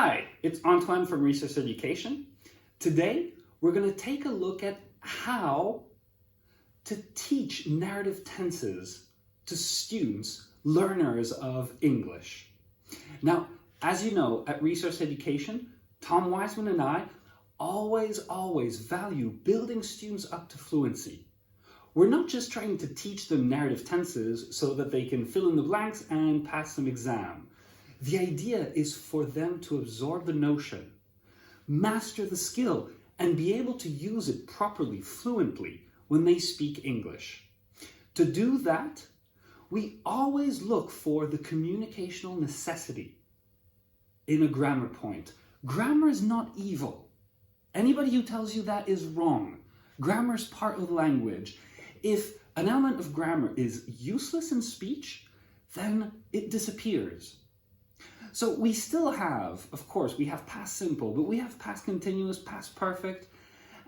Hi, it's Antoine from Resource Education. Today, we're going to take a look at how to teach narrative tenses to students, learners of English. Now, as you know, at Resource Education, Tom Wiseman and I always value building students up to fluency. We're not just trying to teach them narrative tenses so that they can fill in the blanks and pass some exam. The idea is for them to absorb the notion, master the skill, and be able to use it properly, fluently, when they speak English. To do that, we always look for the communicational necessity in a grammar point. Grammar is not evil. Anybody who tells you that is wrong. Grammar is part of the language. If an element of grammar is useless in speech, then it disappears. So we still have, of course, we have past simple, but we have past continuous, past perfect,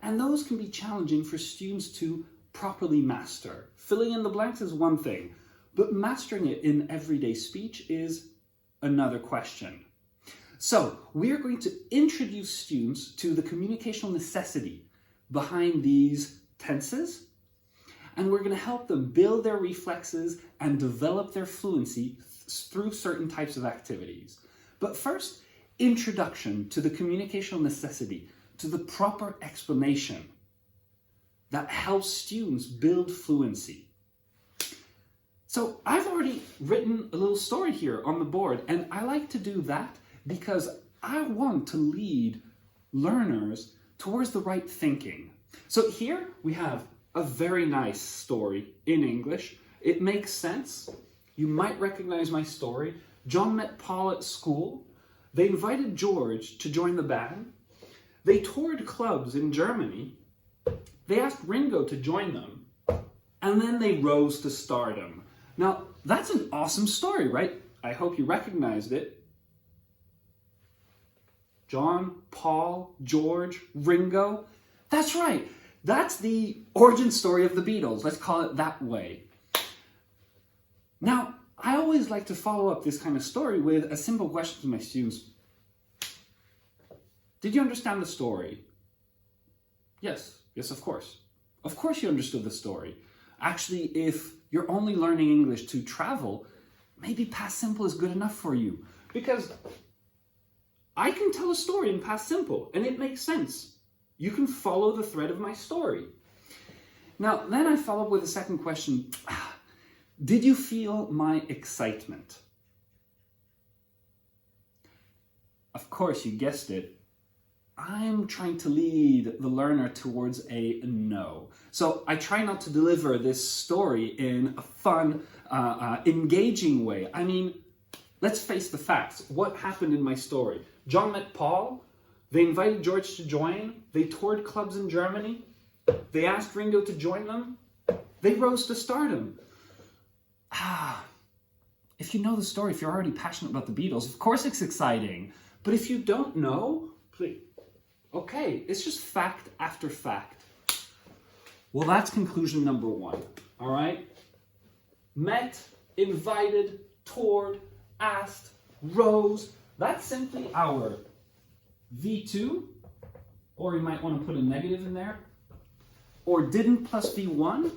and those can be challenging for students to properly master. Filling in the blanks is one thing, but mastering it in everyday speech is another question. So we are going to introduce students to the communicational necessity behind these tenses, and we're going to help them build their reflexes and develop their fluency through certain types of activities. But first, introduction to the communicational necessity, to the proper explanation that helps students build fluency. So I've already written a little story here on the board, and I like to do that because I want to lead learners towards the right thinking. So here we have a very nice story in English. It makes sense. You might recognize my story. John met Paul at school. They invited George to join the band. They toured clubs in Germany. They asked Ringo to join them. And then they rose to stardom. Now, that's an awesome story, right? I hope you recognized it. John, Paul, George, Ringo. That's right. That's the origin story of the Beatles. Let's call it that way. Now, I always like to follow up this kind of story with a simple question to my students. Did you understand the story? Yes, of course. Of course you understood the story. Actually, if you're only learning English to travel, maybe past simple is good enough for you. Because I can tell a story in past simple, and it makes sense. You can follow the thread of my story. Now, then I follow up with a second question. Did you feel my excitement? Of course, you guessed it. I'm trying to lead the learner towards a no. So I try not to deliver this story in a fun, engaging way. I mean, let's face the facts. What happened in my story? John met Paul. They invited George to join. They toured clubs in Germany. They asked Ringo to join them. They rose to stardom. If you know the story, if you're already passionate about the Beatles, of course it's exciting. But if you don't know, please, okay, it's just fact after fact. Well, that's conclusion number one, all right? Met, invited, toured, asked, rose. That's simply our V2, or you might want to put a negative in there, or didn't plus V1.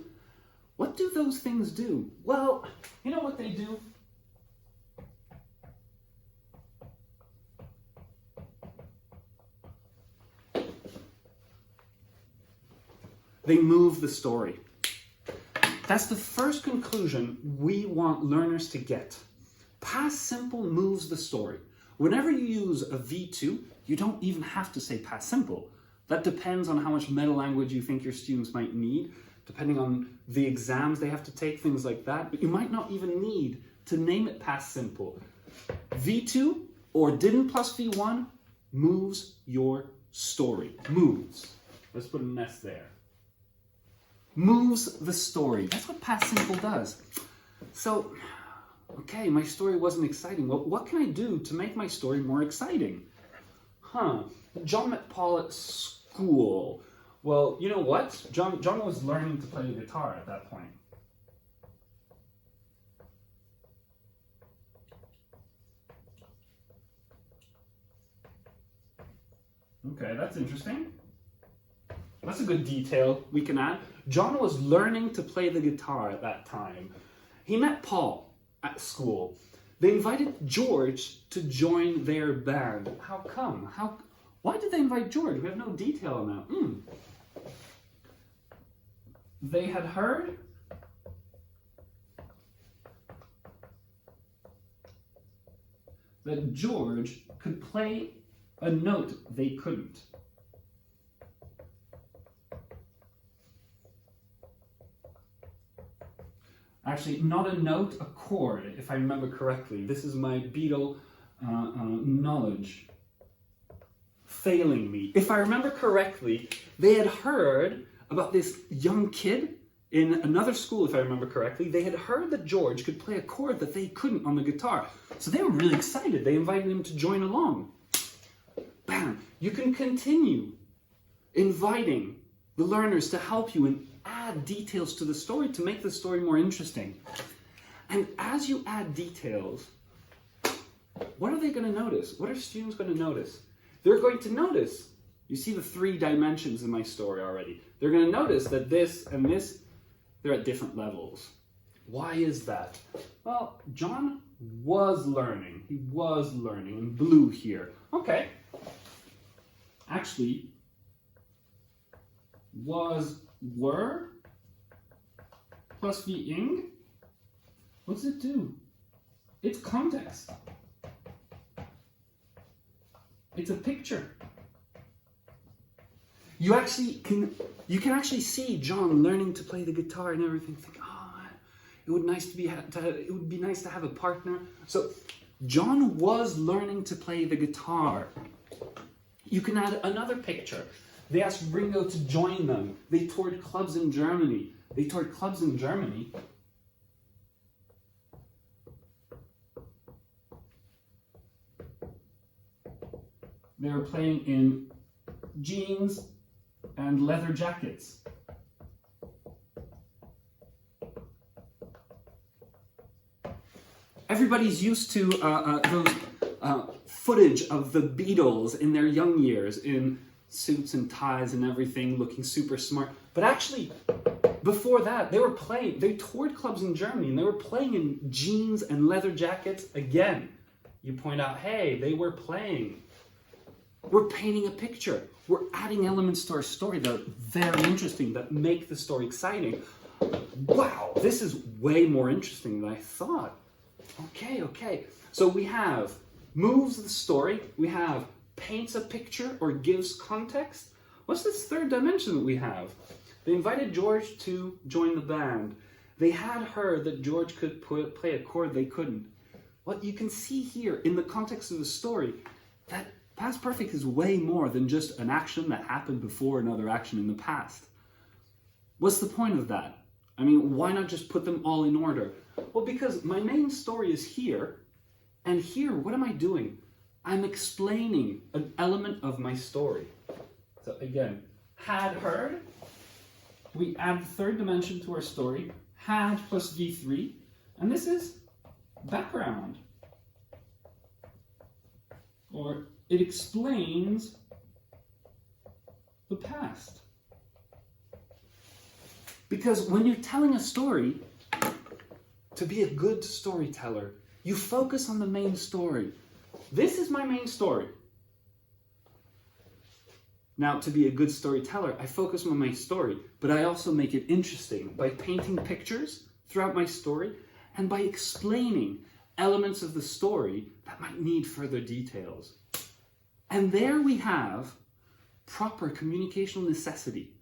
What do those things do? Well, you know what they do? They move the story. That's the first conclusion we want learners to get. Past simple moves the story. Whenever you use a V2, you don't even have to say past simple. That depends on how much meta language you think your students might need, depending on the exams they have to take, things like that. But you might not even need to name it past simple. V2 or didn't plus V1 moves your story. Moves. Let's put an S there. Moves the story. That's what past simple does. So, okay, my story wasn't exciting. Well, what can I do to make my story more exciting? John met Paul at school. Well, you know what? John was learning to play the guitar at that point. Okay, that's interesting. That's a good detail we can add. John was learning to play the guitar at that time. He met Paul at school. They invited George to join their band. How come? Why did they invite George? We have no detail on that. They had heard that George could play a note they couldn't. Actually, not a note, a chord, if I remember correctly. This is my Beatles knowledge failing me. If I remember correctly, they had heard about this young kid in another school, if I remember correctly. They had heard that George could play a chord that they couldn't on the guitar. So they were really excited. They invited him to join along. Bam! You can continue inviting the learners to help you and add details to the story to make the story more interesting. And as you add details, what are they going to notice? What are students going to notice? They're going to notice, you see the 3 dimensions in my story already. They're going to notice that this and this, they're at different levels. Why is that? Well, John was learning. He was learning in blue here. Okay. Actually, were plus Ving, what's it do? It's context. It's a picture. You can actually see John learning to play the guitar and everything. Think, it would be nice to have a partner. So John was learning to play the guitar. You can add another picture. They asked Ringo to join them. They toured clubs in Germany. They were playing in jeans and leather jackets. Everybody's used to those footage of the Beatles in their young years in suits and ties and everything, looking super smart. But actually, before that, they toured clubs in Germany and they were playing in jeans and leather jackets again. You point out, hey, they were playing. We're painting a picture. We're adding elements to our story that are very interesting, that make the story exciting. Wow, this is way more interesting than I thought. Okay. So we have moves the story. We have paints a picture or gives context. What's this 3rd dimension that we have? They invited George to join the band. They had heard that George could play a chord they couldn't. What you can see here in the context of the story, that past perfect is way more than just an action that happened before another action in the past. What's the point of that? I mean, why not just put them all in order? Well, because my main story is here, and here, what am I doing? I'm explaining an element of my story. So again, had heard, we add the 3rd dimension to our story, had plus V3, and this is background. Or it explains the past. Because when you're telling a story, to be a good storyteller, you focus on the main story. This is my main story. Now, to be a good storyteller, I focus on my story, but I also make it interesting by painting pictures throughout my story and by explaining elements of the story that might need further details. And there we have proper communicational necessity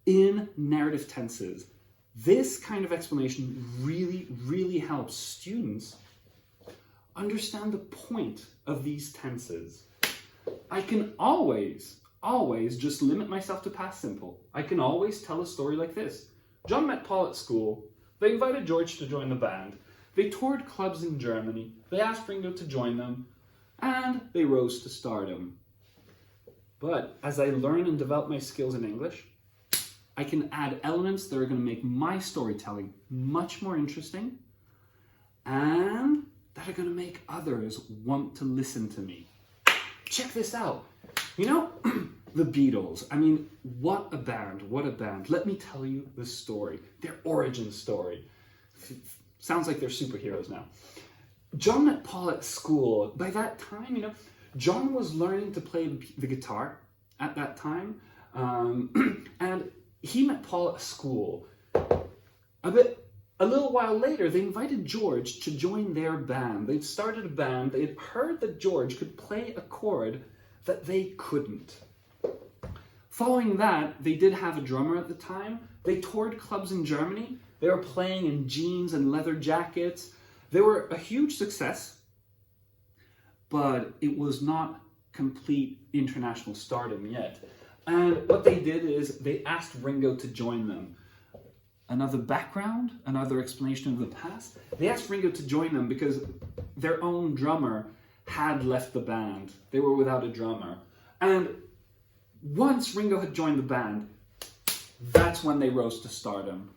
in narrative tenses. This kind of explanation really, really helps students understand the point of these tenses. I can always just limit myself to past simple. I can always tell a story like this. John met Paul at school. They invited George to join the band. They toured clubs in Germany. They asked Ringo to join them. And they rose to stardom. But as I learn and develop my skills in English, I can add elements that are going to make my storytelling much more interesting and that are going to make others want to listen to me. Check this out. You know, the Beatles, I mean, what a band, what a band. Let me tell you the story, their origin story. Sounds like they're superheroes now. John met Paul at school. By that time, you know, John was learning to play the guitar at that time. And he met Paul at school. A little while later, they invited George to join their band. They'd started a band. They'd heard that George could play a chord that they couldn't. Following that, they did have a drummer at the time. They toured clubs in Germany. They were playing in jeans and leather jackets. They were a huge success, but it was not complete international stardom yet. And what they did is they asked Ringo to join them. Another background, another explanation of the past. They asked Ringo to join them because their own drummer had left the band. They were without a drummer. And once Ringo had joined the band, that's when they rose to stardom.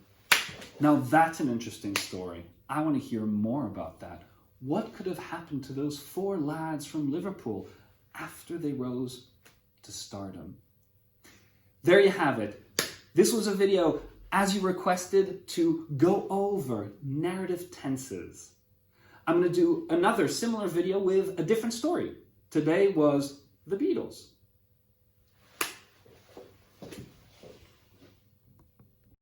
Now that's an interesting story. I want to hear more about that. What could have happened to those 4 lads from Liverpool after they rose to stardom? There you have it. This was a video, as you requested, to go over narrative tenses. I'm going to do another similar video with a different story. Today was the Beatles.